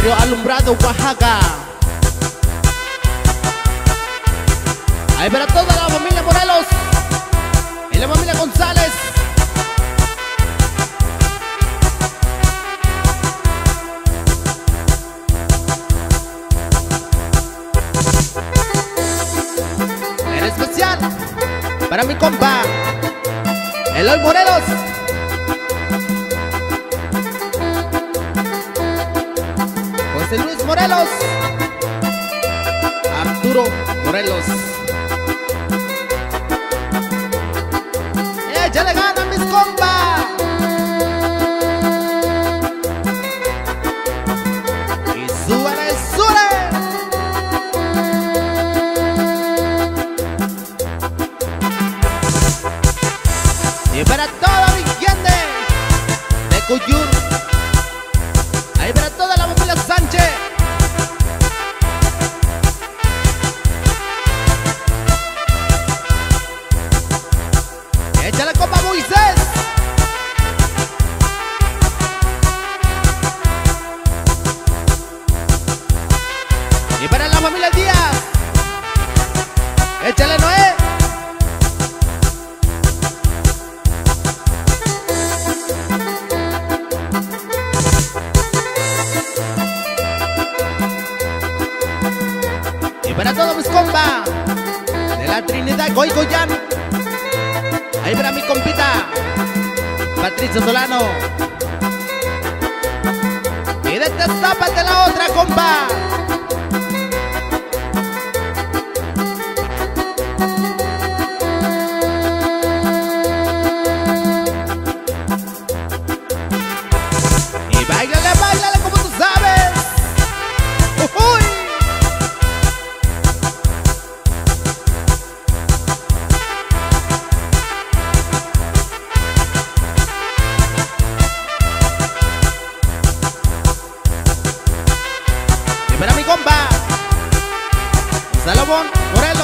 barrio Alumbrado, Oaxaca. Ahí para toda la familia Morelos y la familia González. En especial para mi compa Eloy Morelos. José Luis Morelos, Arturo Morelos. ¡Échale ganas, mis compas! Y súbale, súbale. Y para toda mi gente de Cuyur, ahí para toda la familia Sánchez. Échale, compa Moisés. Y para la familia Díaz, échale, Noé. Y para todos mis compas de la Trinidad Goygoyán, ahí para mi compita Patricio Solano. Y destápate la otra, compa. Y báilale, báilale como tú sabes. ¡Uy! Y para mi compa Salomón Morelos.